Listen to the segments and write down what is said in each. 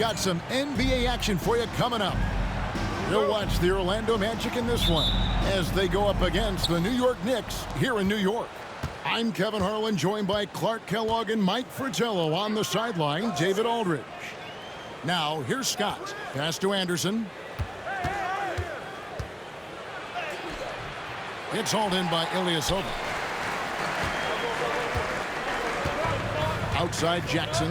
got some NBA action for you coming up. You'll watch the Orlando Magic in this one as they go up against the New York Knicks here in New York. I'm Kevin Harlan, joined by Clark Kellogg and Mike Fratello on the sideline, David Aldridge. Now, here's Scott. Pass to Anderson. It's hauled in by Ilyasova. Outside Jackson.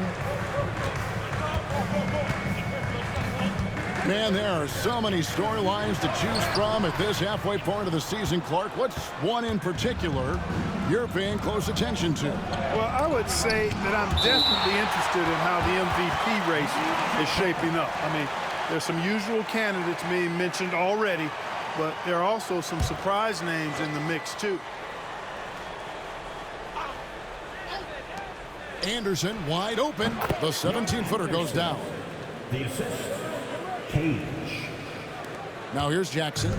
Man, there are so many storylines to choose from at this halfway point of the season, Clark. What's one in particular you're paying close attention to? Well, I would say that I'm definitely interested in how the MVP race is shaping up. I mean, there's some usual candidates being mentioned already, but there are also some surprise names in the mix, too. Anderson wide open. The 17-footer goes down. The assist, Cage. Now here's Jackson.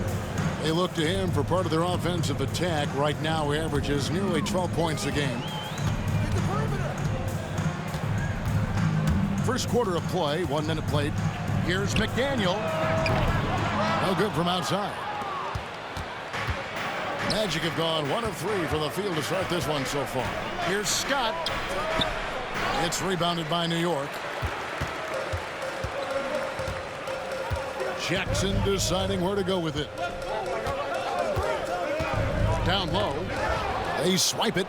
They look to him for part of their offensive attack. Right now he averages nearly 12 points a game. First quarter of play, 1 minute played. Here's McDaniel. No good from outside. Magic have gone 1 of 3 from the field to start this one so far. Here's Scott. It's rebounded by New York. Jackson deciding where to go with it. Down low. They swipe it.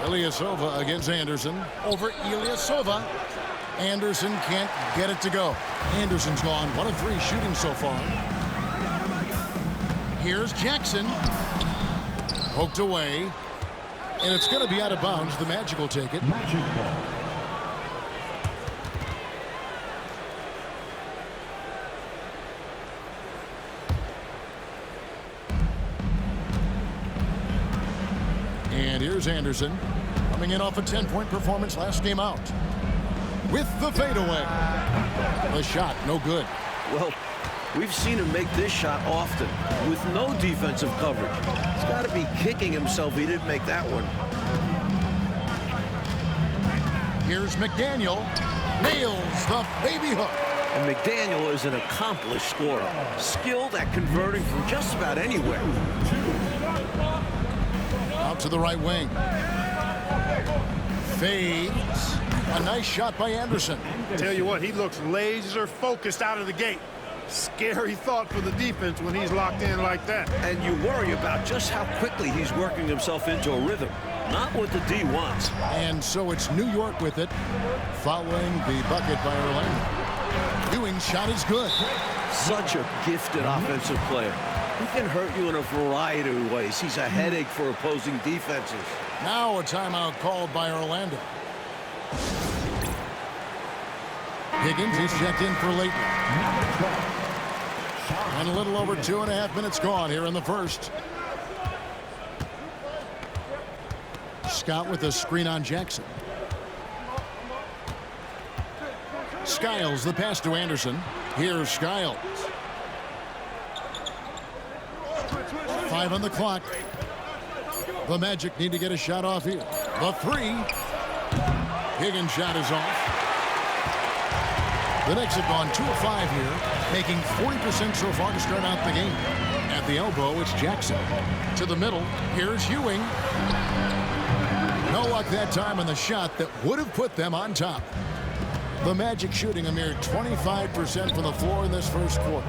Ilyasova against Anderson. Over Ilyasova. Anderson can't get it to go. Anderson's gone 1 of 3 shooting so far. Here's Jackson. Poked away. And it's going to be out of bounds. The Magic will take it. Magic ball. And here's Anderson, coming in off a 10-point performance last game out. With the fadeaway. The shot, no good. Well, we've seen him make this shot often with no defensive coverage. He's got to be kicking himself he didn't make that one. Here's McDaniel. Nails the baby hook. And McDaniel is an accomplished scorer, skilled at converting from just about anywhere. Out to the right wing. Fades. A nice shot by Anderson. Tell you what, he looks laser focused out of the gate. Scary thought for the defense when he's locked in like that. And you worry about just how quickly he's working himself into a rhythm. Not what the D wants. And so it's New York with it, following the bucket by Orlando. Ewing's shot is good. Such a gifted offensive player. He can hurt you in a variety of ways. He's a headache for opposing defenses. Now a timeout called by Orlando. Higgins is checked in for Leighton. And a little over 2.5 minutes gone here in the first. Scott with a screen on Jackson. Skiles the pass to Anderson. Here's Skiles. 5 on the clock. The Magic need to get a shot off here. The 3. Higgins' shot is off. The Knicks have gone 2 of 5 here, making 40% so far to start out the game. At the elbow, it's Jackson. To the middle, here's Ewing. No luck that time on the shot that would have put them on top. The Magic shooting a mere 25% from the floor in this first quarter.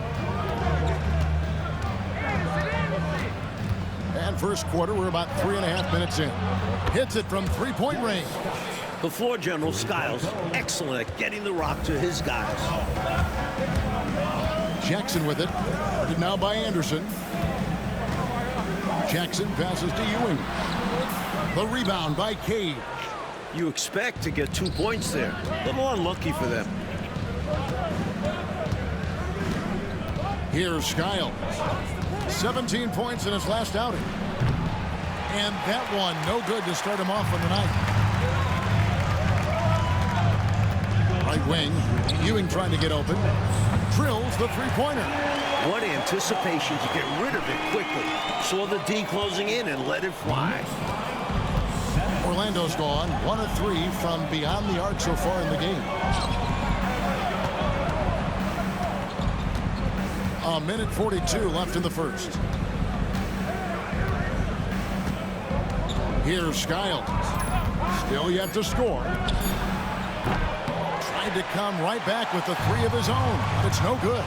And first quarter, we're about 3.5 minutes in. Hits it from 3-point range. The floor general, Skiles, excellent at getting the rock to his guys. Jackson with it. Guarded now by Anderson. Jackson passes to Ewing. The rebound by Cage. You expect to get 2 points there. A little unlucky for them. Here's Skiles. 17 points in his last outing. And that one no good to start him off on the night. Right wing. Ewing trying to get open. Drills the three-pointer. What anticipation to get rid of it quickly. Saw the D closing in and let it fly. Orlando's gone 1 of 3 from beyond the arc so far in the game. A minute 42 left in the first. Here's Skiles. Still yet to score. Tried to come right back with the 3 of his own, but it's no good.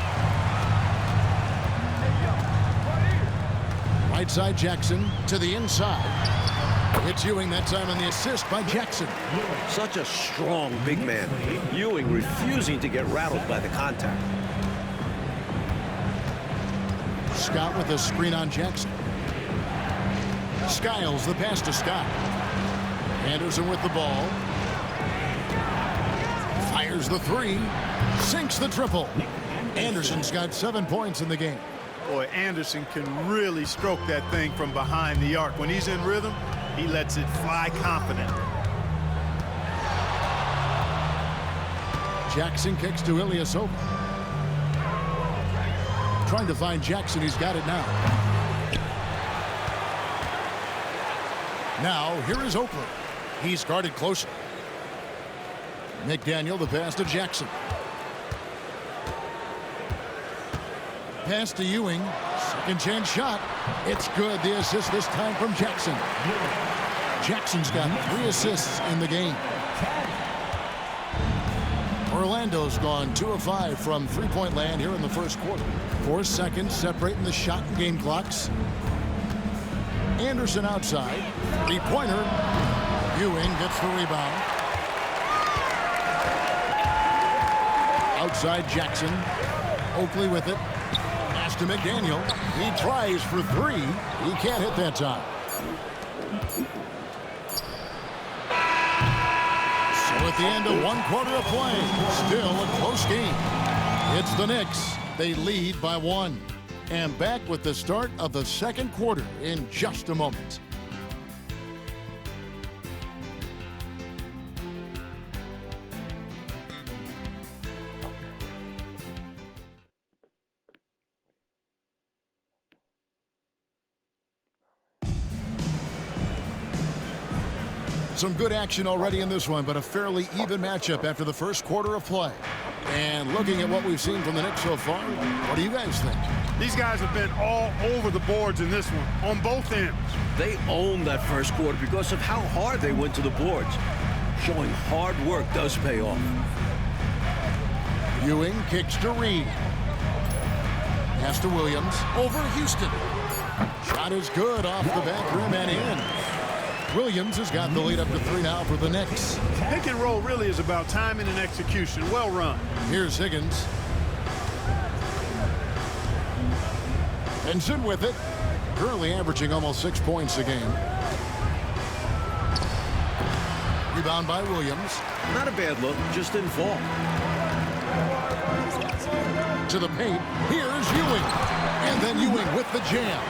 Right side Jackson to the inside. It's Ewing that time on the assist by Jackson. Such a strong big man. Ewing refusing to get rattled by the contact. Scott with a screen on Jackson. Skiles the pass to Scott. Anderson with the ball. Fires the 3. Sinks the triple. Anderson's got 7 points in the game. Boy, Anderson can really stroke that thing from behind the arc. When he's in rhythm, he lets it fly confidently. Jackson kicks to Ilyasova. Trying to find Jackson. He's got it now. Now, here is Oakland. He's guarded closer. McDaniel, the pass to Jackson. Pass to Ewing. Second chance shot. It's good. The assist this time from Jackson. Jackson's got 3 assists in the game. Orlando's gone 2 of 5 from three-point land here in the first quarter. 4 seconds separating the shot and game clocks. Anderson outside. 3-pointer. Ewing gets the rebound. Outside Jackson. Oakley with it. Pass to McDaniel. He tries for 3. He can't hit that time. So at the end of 1 quarter of play, still a close game. It's the Knicks. They lead by 1. And back with the start of the second quarter in just a moment. Some good action already in this one, but a fairly even matchup after the first quarter of play. And looking at what we've seen from the Knicks so far, what do you guys think? These guys have been all over the boards in this one, on both ends. They owned that first quarter because of how hard they went to the boards. Showing hard work does pay off. Ewing kicks to Reed. Pass to Williams. Over Houston. Shot is good off the back rim and in. Williams has got the lead up to 3 now for the Knicks. Pick and roll really is about timing and execution. Well run. Here's Higgins. Benson with it. Currently averaging almost 6 points a game. Rebound by Williams. Not a bad look, just didn't fall. To the paint. Here's Ewing. And then Ewing with the jam.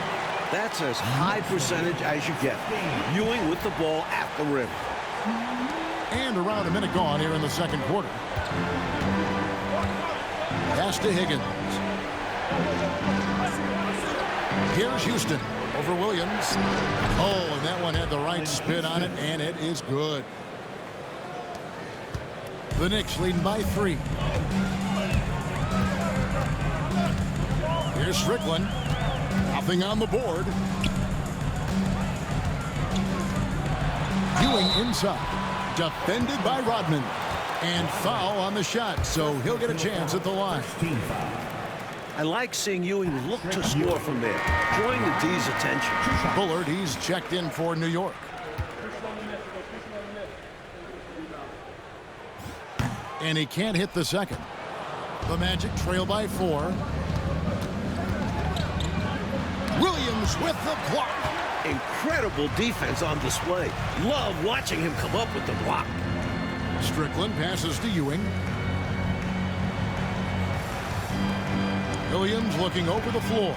That's as high percentage as you get. Ewing with the ball at the rim. And around a minute gone here in the second quarter. Pass to Higgins. Here's Houston over Williams. Oh, and that one had the right spin on it, and it is good. The Knicks leading by 3. Here's Strickland. Nothing on the board. Ewing inside. Defended by Rodman. And foul on the shot, so he'll get a chance at the line. I like seeing Ewing look to score from there, drawing the D's attention. Bullard, he's checked in for New York. And he can't hit the second. The Magic trail by 4. Williams with the block. Incredible defense on display. Love watching him come up with the block. Strickland passes to Ewing. Williams looking over the floor.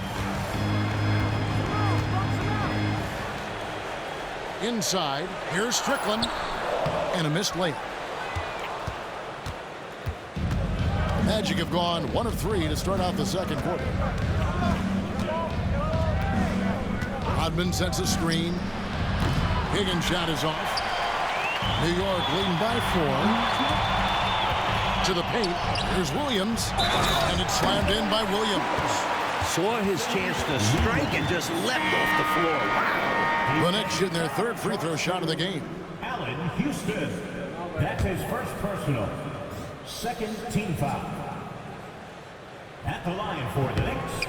Inside, here's Strickland. And a missed layup. Magic have gone 1 of 3 to start out the second quarter. Rodman sets a screen. Higgins' shot is off. New York leading by 4. To the paint. Here's Williams. And it's slammed in by Williams. Saw his chance to strike and just leapt off the floor. Wow. The Knicks shooting their third free throw shot of the game. Allen Houston. That's his first personal. Second team foul. At the line for the Knicks.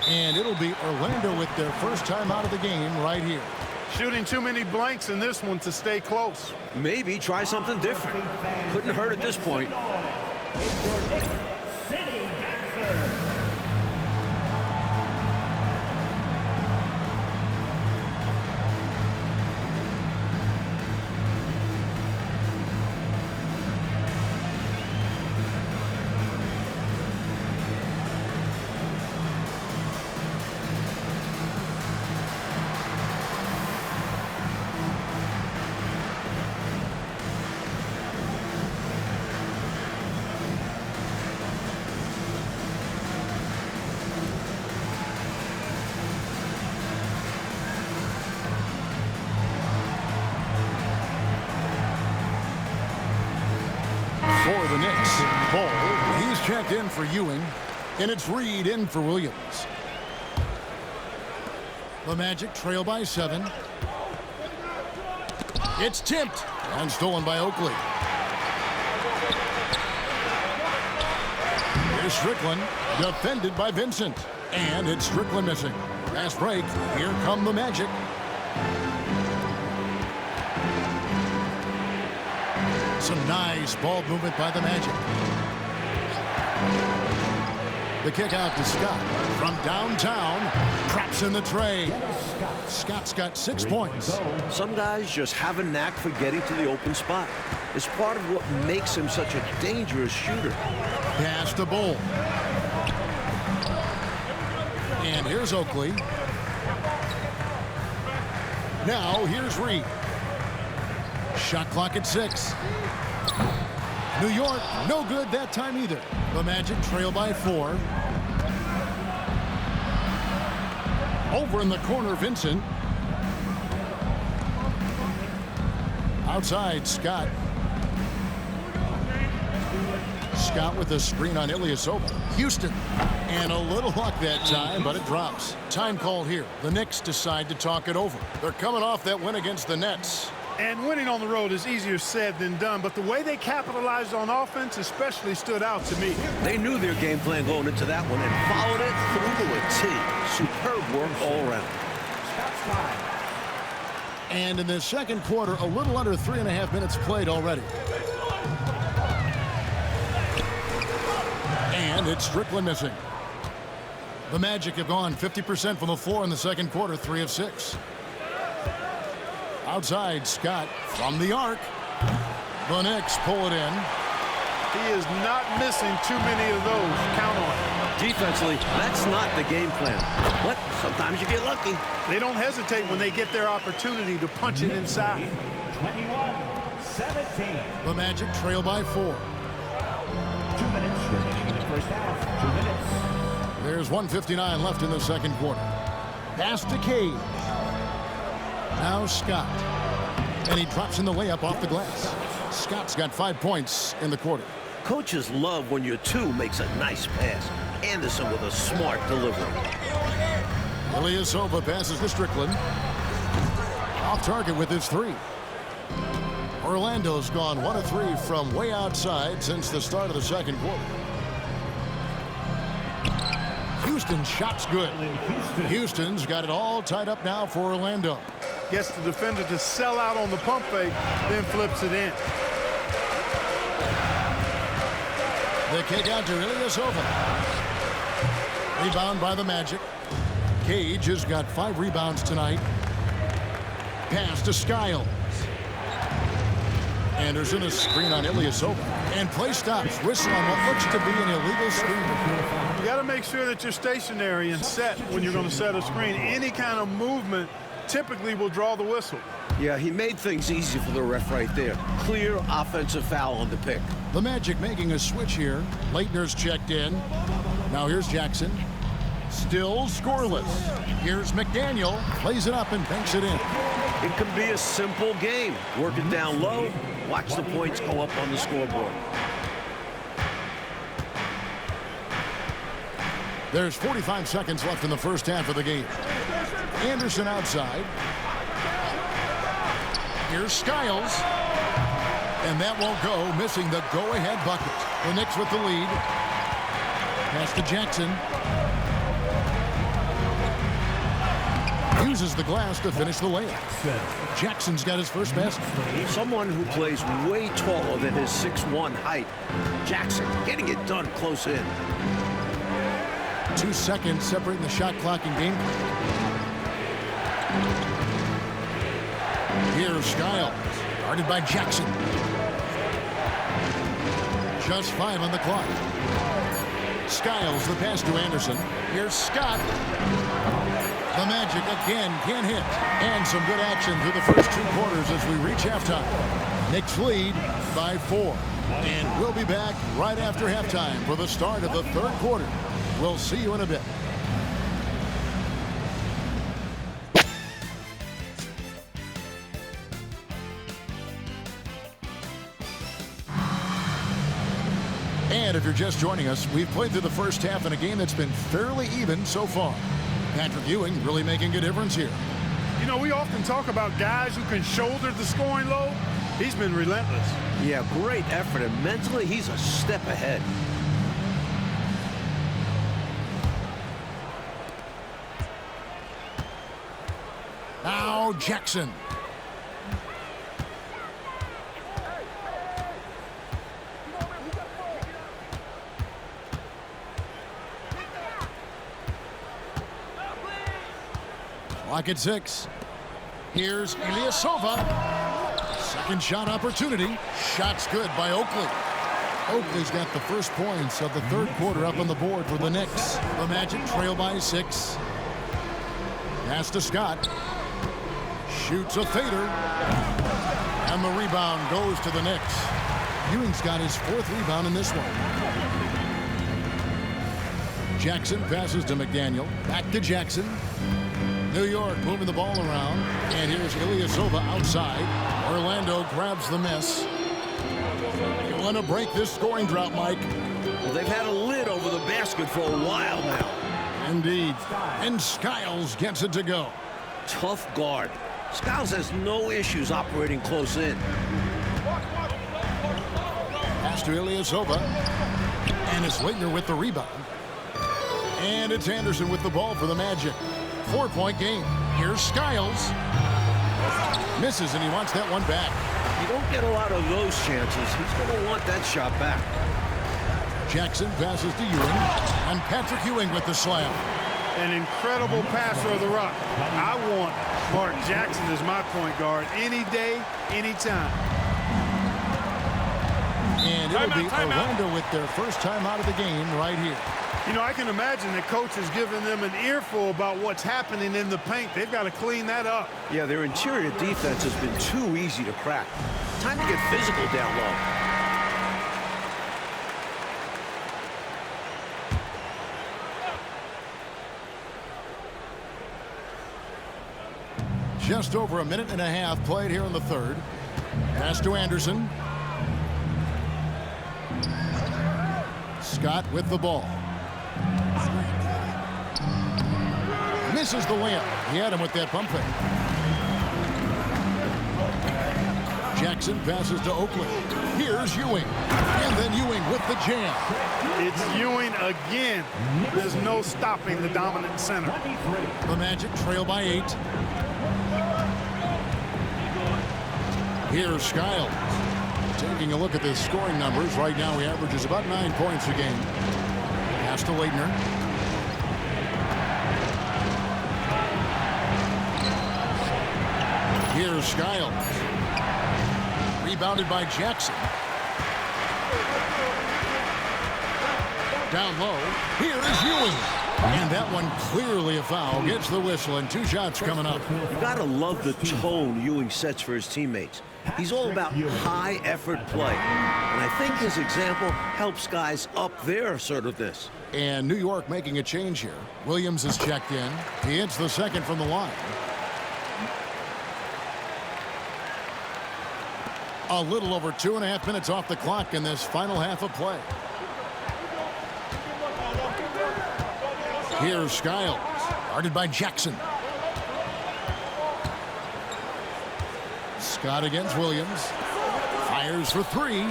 And it'll be Orlando with their first time out of the game right here. Shooting too many blanks in this one to stay close. Maybe try something different. Couldn't hurt at this point. For the Knicks, Ball, he's checked in for Ewing, and it's Reed in for Williams. The Magic trail by 7. It's tipped and stolen by Oakley. Here's Strickland, defended by Vincent, and it's Strickland missing. Fast break, here come the Magic. Some nice ball movement by the Magic. The kick out to Scott from downtown. Drops in the tray. Scott's got 6 points. Some guys just have a knack for getting to the open spot. It's part of what makes him such a dangerous shooter. Pass to Bull. And here's Oakley. Now here's Reed. Shot clock at 6. New York, no good that time either. The Magic trail by 4. Over in the corner, Vincent. Outside, Scott. Scott with a screen on Ilyasova. Houston. And a little luck that time, but it drops. Time called here. The Knicks decide to talk it over. They're coming off that win against the Nets. And winning on the road is easier said than done, but the way they capitalized on offense especially stood out to me. They knew their game plan going into that one and followed it through to a T. Superb work all around. And in the second quarter, a little under 3.5 minutes played already. And it's Strickland missing. The Magic have gone 50% from the floor in the second quarter, 3 of 6. Outside, Scott from the arc. The Knicks pull it in. He is not missing too many of those. Count on it. Defensively, that's not the game plan. But sometimes you get lucky. They don't hesitate when they get their opportunity to punch it inside. 21-17. The Magic trail by 4. 2 minutes remaining in the first half. 2 minutes. There's 1:59 left in the second quarter. Pass to Cade. Now Scott. And he drops in the layup off the glass. Scott's got 5 points in the quarter. Coaches love when your 2 makes a nice pass. Anderson with a smart delivery. Ilyasova passes to Strickland. Off target with his 3. Orlando's gone 1 of 3 from way outside since the start of the second quarter. Houston shot's good. Houston's got it all tied up now for Orlando. Gets the defender to sell out on the pump fake, then flips it in. The kick out to Ilyasova. Rebound by the Magic. Cage has got 5 rebounds tonight. Pass to Skiles. Anderson a screen on Ilyasova. And play stops. Whistle on what looks to be an illegal screen. You got to make sure that you're stationary and set when you're going to set a screen. Any kind of movement typically will draw the whistle. Yeah, he made things easy for the ref right there. Clear offensive foul on the pick. The Magic making a switch here. Leitner's checked in. Now here's Jackson. Still scoreless. Here's McDaniel. Plays it up and banks it in. It can be a simple game. Work it down low, watch the points go up on the scoreboard. There's 45 seconds left in the first half of the game. Anderson outside. Here's Skiles. And that won't go, missing the go-ahead bucket. The Knicks with the lead. Pass to Jackson. Uses the glass to finish the layup. Jackson's got his first basket. Someone who plays way taller than his 6'1" height. Jackson getting it done close in. 2 seconds separating the shot clock and game. Here's Skiles, guarded by Jackson. Just 5 on the clock. Skiles, the pass to Anderson. Here's Scott. The Magic again can't hit. And some good action through the first 2 quarters as we reach halftime. Knicks lead by 4. And we'll be back right after halftime for the start of the 3rd quarter. We'll see you in a bit. And if you're just joining us, we've played through the first half in a game that's been fairly even so far. Patrick Ewing really making a difference here. You know, we often talk about guys who can shoulder the scoring load. He's been relentless. Yeah, great effort, and mentally he's a step ahead. Now Jackson. Clock at 6. Here's Ilyasova. Second shot opportunity. Shot's good by Oakley. Oakley's got the first points of the 3rd quarter up on the board for the Knicks. The Magic trail by 6. Pass to Scott. Shoots a fader. And the rebound goes to the Knicks. Ewing's got his 4th rebound in this one. Jackson passes to McDaniel. Back to Jackson. New York moving the ball around. And here's Ilyasova outside. Orlando grabs the miss. You want to break this scoring drought, Mike? Well, they've had a lid over the basket for a while now. Indeed. And Skiles gets it to go. Tough guard. Skiles has no issues operating close in. Pass to Ilyasova. And it's Leitner with the rebound. And it's Anderson with the ball for the Magic. 4-point game. Here's Skiles. Misses, and he wants that one back. You don't get a lot of those chances. He's going to want that shot back. Jackson passes to Ewing. And Patrick Ewing with the slam. An incredible passer of the rock. I want Mark Jackson as my point guard any day, anytime. And it'll be Orlando with their first time out of the game right here. You know, I can imagine the coach is giving them an earful about what's happening in the paint. They've got to clean that up. Yeah, their interior defense has been too easy to crack. Time to get physical down low. Just over a minute and a half played here in the 3rd. Pass to Anderson. Scott with the ball. Misses the layup. He had him with that pump fake. Jackson passes to Oakley. Here's Ewing. And then Ewing with the jam. It's Ewing again. There's no stopping the dominant center. The Magic trail by 8. Here's Skiles. Taking a look at the scoring numbers. Right now he averages about 9 points a game. Pass to Leitner. Here's Skiles. Rebounded by Jackson. Down low. Here is Ewing. And that one clearly a foul. Gets the whistle and 2 shots coming up. You gotta love the tone Ewing sets for his teammates. He's all about high effort play. And I think his example helps guys up their assertiveness. And New York making a change here. Williams is checked in. He hits the second from the line. A little over 2.5 minutes off the clock in this final half of play. Here's Skiles, guarded by Jackson. Scott against Williams. Fires for three.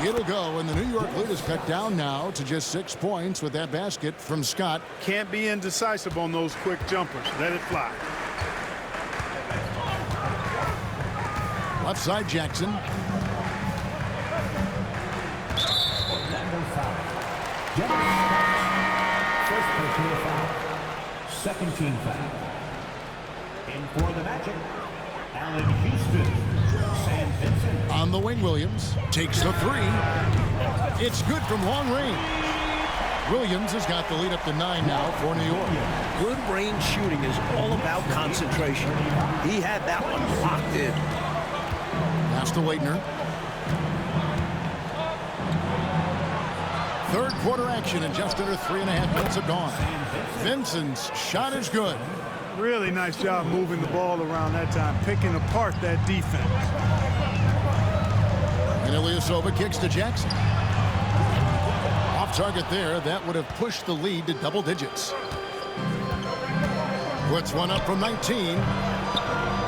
It'll go, and the New York lead is cut down now to just 6 points with that basket from Scott. Can't be indecisive on those quick jumpers. Let it fly. Left side, Jackson. First personal foul. Second team foul. In for the Magic, Allen Houston. Sam Vincent. On the wing, Williams takes the three. It's good from long range. Williams has got the lead up to 9 now for New York. Good range shooting is all about concentration. He had that one locked in. Pass to Leitner. Third quarter action, and just under 3.5 minutes have gone. Vincent's shot is good. Really nice job moving the ball around that time, picking apart that defense. And Ilyasova kicks to Jackson. Off target there. That would have pushed the lead to double digits. Puts one up from 19.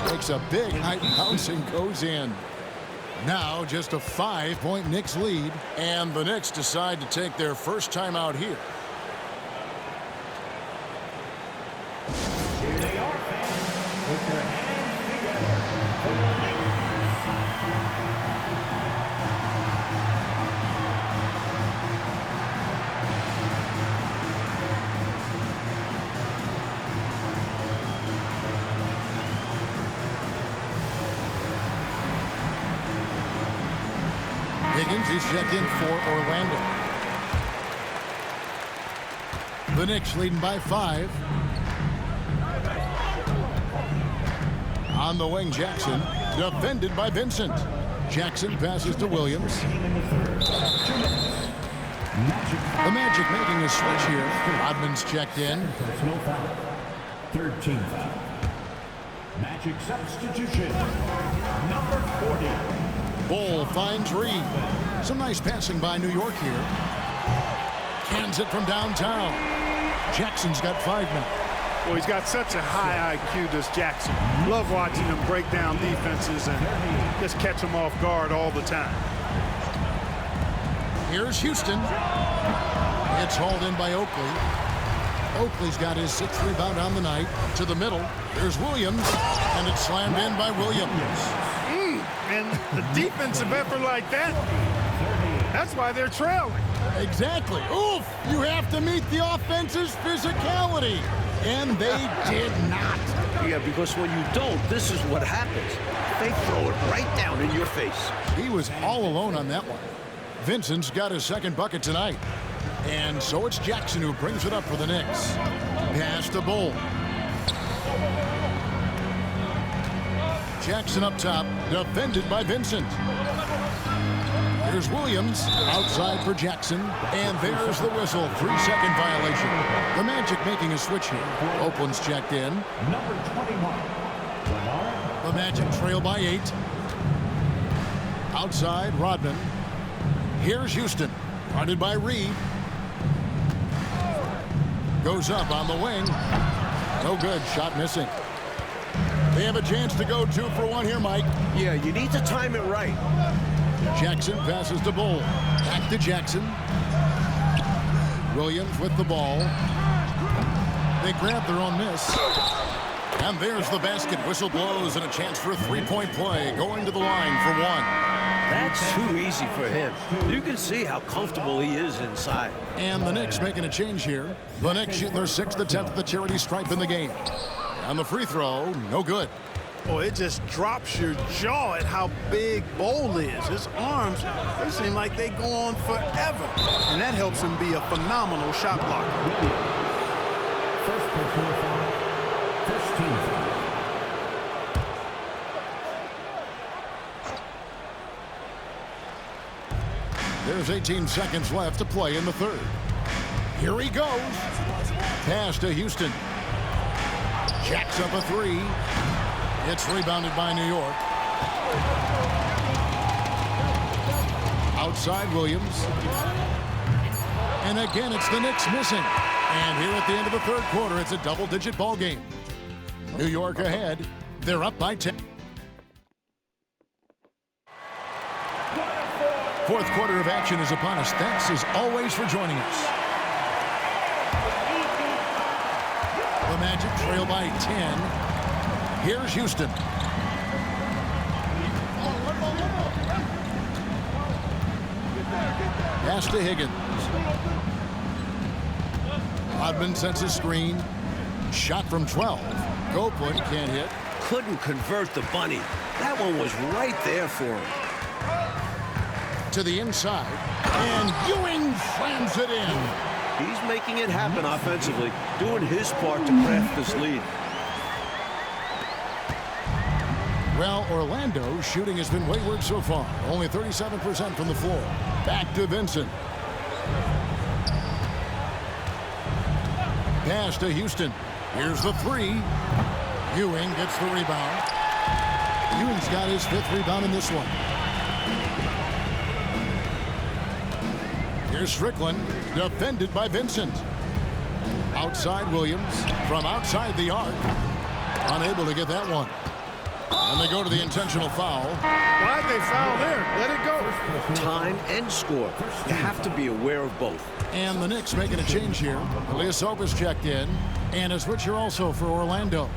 Takes a big height bounce and goes in. Now just a 5-point Knicks lead, and the Knicks decide to take their first time out here. Here they are, fans. Put their hands together for the Higgins is checked in for Orlando. The Knicks leading by 5. On the wing, Jackson, defended by Vincent. Jackson passes to Williams. The Magic making a switch here. Rodman's checked in. personal foul. Third team foul. Magic substitution. Number 40. Bull finds Reed. Some nice passing by New York here. Cans it from downtown. Jackson's got 5 now. Well, he's got such a high IQ, does Jackson. Love watching him break down defenses and just catch them off guard all the time. Here's Houston. It's hauled in by Oakley. Oakley's got his 6th rebound on the night. To the middle. Here's Williams. And it's slammed in by Williams. And the defensive effort like that, that's why they're trailing. Exactly. Oof! You have to meet the offense's physicality. And they did not. Yeah, because when you don't, this is what happens. They throw it right down in your face. He was all alone on that one. Vincent's got his 2nd bucket tonight. And so it's Jackson who brings it up for the Knicks. Pass to Bull. Jackson up top, defended by Vincent. Here's Williams, outside for Jackson, and there's the whistle, 3-second violation. The Magic making a switch here. Oakland's checked in. Number 21. The Magic trail by 8. Outside, Rodman. Here's Houston, guarded by Reed. Goes up on the wing. No good, shot missing. They have a chance to go 2 for 1 here, Mike. Yeah, you need to time it right. Jackson passes to Bull. Back to Jackson. Williams with the ball. They grab their own miss. And there's the basket. Whistle blows and a chance for a 3-point play. Going to the line for 1. That's too easy for him. You can see how comfortable he is inside. And the Knicks making a change here. The Knicks shoot their 6th attempt at the charity stripe in the game. On the free throw, no good. Oh, it just drops your jaw at how big Bull is. His arms, they seem like they go on forever. And that helps him be a phenomenal shot blocker. First personal foul. First team foul. There's 18 seconds left to play in the 3rd. Here he goes. Pass to Houston. Jacks up a 3. It's rebounded by New York. Outside Williams. And again, it's the Knicks missing. And here at the end of the third quarter, it's a double-digit ball game. New York ahead. They're up by 10. Fourth quarter of action is upon us. Thanks as always for joining us. The Magic trail by 10. Here's Houston. Pass to Higgins. Rodman sets a screen. Shot from 12. Copeland can't hit. Couldn't convert the bunny. That one was right there for him. To the inside. And Ewing slams it in. He's making it happen offensively, doing his part to craft this lead. Well, Orlando's shooting has been wayward so far. Only 37% from the floor. Back to Vincent. Pass to Houston. Here's the three. Ewing gets the rebound. Ewing's got his 5th rebound in this one. Here's Strickland, defended by Vincent. Outside Williams, from outside the arc. Unable to get that one. And they go to the intentional foul. Why'd they foul there? Let it go. Time and score. You have to be aware of both. And the Knicks making a change here. Ilyasova's checked in. And a switcher also for Orlando.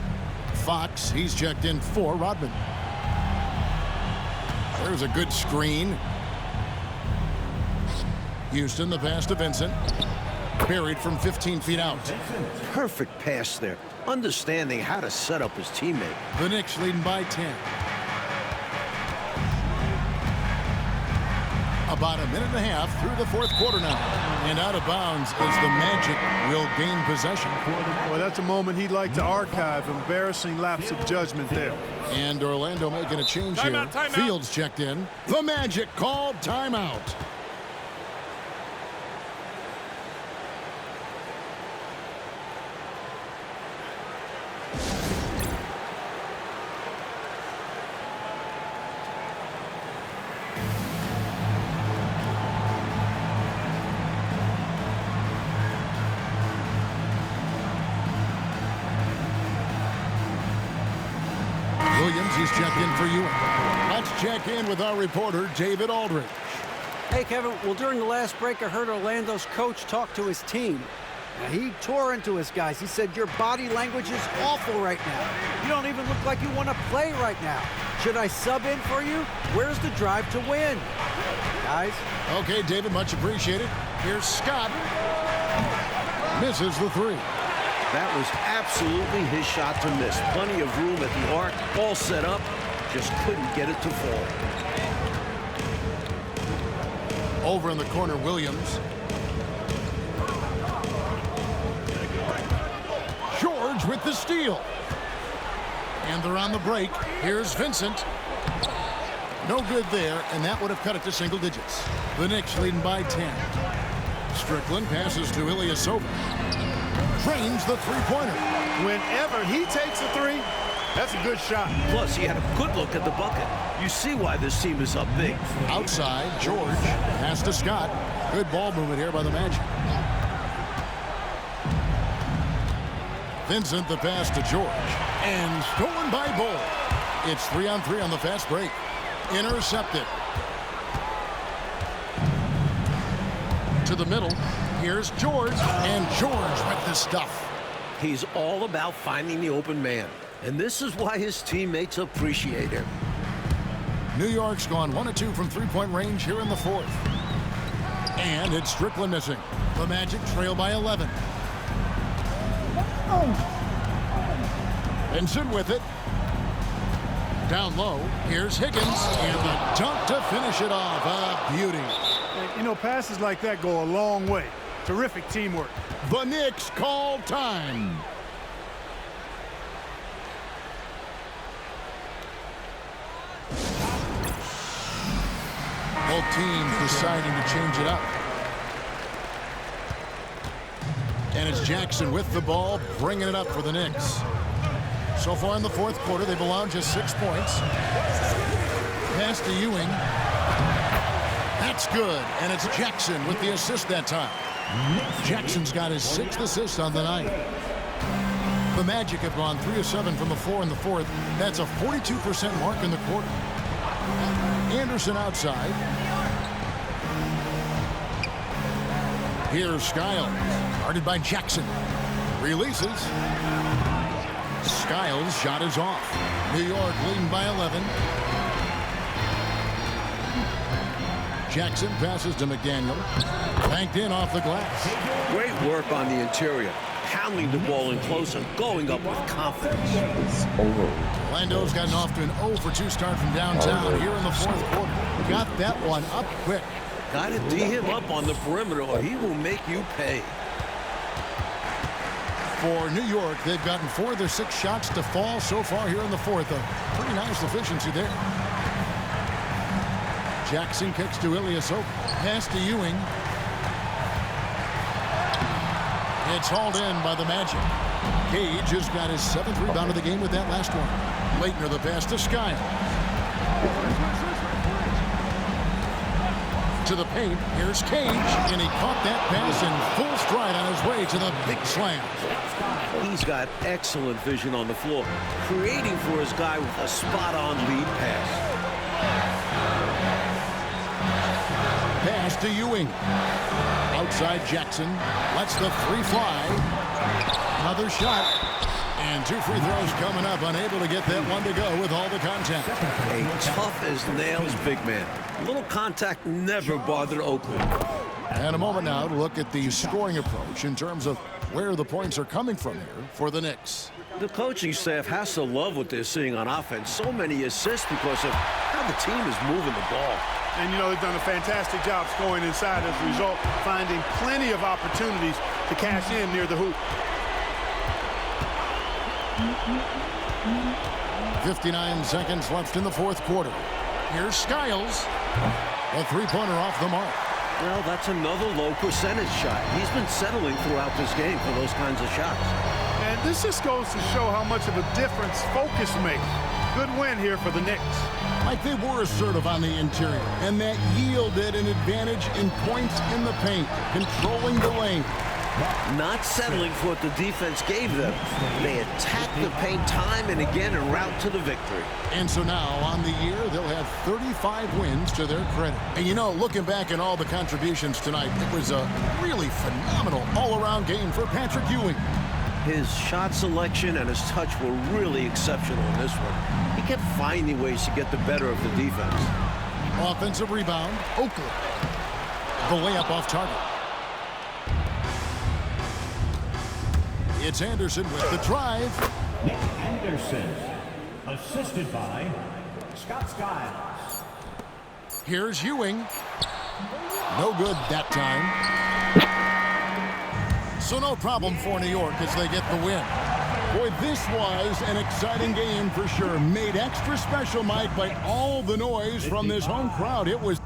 Fox, he's checked in for Rodman. There's a good screen. Houston, the pass to Vincent. Buried from 15 feet out. Perfect pass there. Understanding how to set up his teammate. The Knicks leading by 10. About a minute and a half through the fourth quarter now. And out of bounds as the Magic will gain possession. Well, that's a moment he'd like to archive. Embarrassing lapse of judgment there. And Orlando making a change here. Timeout. Fields checked in. The Magic called timeout. Williams, he's checked in for Ewing. Let's check in with our reporter, David Aldridge. Hey, Kevin. Well, during the last break, I heard Orlando's coach talk to his team. Now, he tore into his guys. He said, your body language is awful right now. You don't even look like you want to play right now. Should I sub in for you? Where's the drive to win? Guys? Okay, David, much appreciated. Here's Scott. Misses the three. That was absolutely his shot to miss. Plenty of room at the arc, all set up, just couldn't get it to fall. Over in the corner, Williams. George with the steal. And they're on the break. Here's Vincent. No good there, and that would have cut it to single digits. The Knicks leading by 10. Strickland passes to Ilyasova. Drains the three-pointer. Whenever he takes a three, that's a good shot. Plus, he had a good look at the bucket. You see why this team is up big. Outside, George. Pass to Scott. Good ball movement here by the Magic. Vincent, the pass to George. And stolen by Bull. It's 3-on-3 on the fast break. Intercepted. To the middle. Here's George. And George with the stuff. He's all about finding the open man. And this is why his teammates appreciate him. New York's gone 1 of 2 from three-point range here in the fourth. And it's Strickland missing. The Magic trail by 11. Vincent with it. Down low. Here's Higgins. And the dunk to finish it off. A beauty. You know, passes like that go a long way. Terrific teamwork. The Knicks call time. Both teams deciding to change it up. And it's Jackson with the ball, bringing it up for the Knicks. So far in the fourth quarter, they've allowed just 6 points. Pass to Ewing. That's good, and it's Jackson with the assist that time. Jackson's got his 6th assist on the night. The Magic have gone 3 of 7 from the floor in the 4th. That's a 42% mark in the quarter. Anderson outside. Here's Skiles, guarded by Jackson. Releases. Skiles' shot is off. New York leading by 11. Jackson passes to McDaniel. Banked in off the glass. Great work on the interior. Handling the ball in close and going up with confidence. Orlando's gotten off to an 0-for-2 start from downtown here in the 4th quarter. Got that one up quick. Got to D him up on the perimeter or he will make you pay. For New York, they've gotten 4 of their 6 shots to fall so far here in the 4th. A pretty nice efficiency there. Jackson kicks to Ilyasova. Pass to Ewing. It's hauled in by the Magic. Cage has got his 7th rebound of the game with that last one. Laettner the pass to Skiles. To the paint. Here's Cage. And he caught that pass in full stride on his way to the big slam. He's got excellent vision on the floor, creating for his guy with a spot-on lead pass. Pass to Ewing. Outside Jackson. Lets the 3 fly. Another shot. And 2 free throws coming up. Unable to get that one to go with all the contact. A tough-as-nails big man. Little contact never bothered Oakley. And a moment now to look at the scoring approach in terms of where the points are coming from here for the Knicks. The coaching staff has to love what they're seeing on offense. So many assists because of how the team is moving the ball. And, you know, they've done a fantastic job scoring inside as a result, finding plenty of opportunities to cash in near the hoop. 59 seconds left in the 4th quarter. Here's Skiles. A 3-pointer off the mark. Well, that's another low percentage shot. He's been settling throughout this game for those kinds of shots. And this just goes to show how much of a difference focus makes. Good win here for the Knicks. Like they were assertive on the interior, and that yielded an advantage in points in the paint, controlling the lane. Not settling for what the defense gave them. They attacked the paint time and again en route to the victory. And so now, on the year, they'll have 35 wins to their credit. And you know, looking back at all the contributions tonight, it was a really phenomenal all-around game for Patrick Ewing. His shot selection and his touch were really exceptional in this one. He kept finding ways to get the better of the defense. Offensive rebound, Oakley. The layup off target. It's Anderson with the drive. Nick Anderson, assisted by Scott Skiles. Here's Ewing. No good that time. So no problem for New York as they get the win. Boy, this was an exciting game for sure. Made extra special, Mike, by all the noise from this home crowd. It was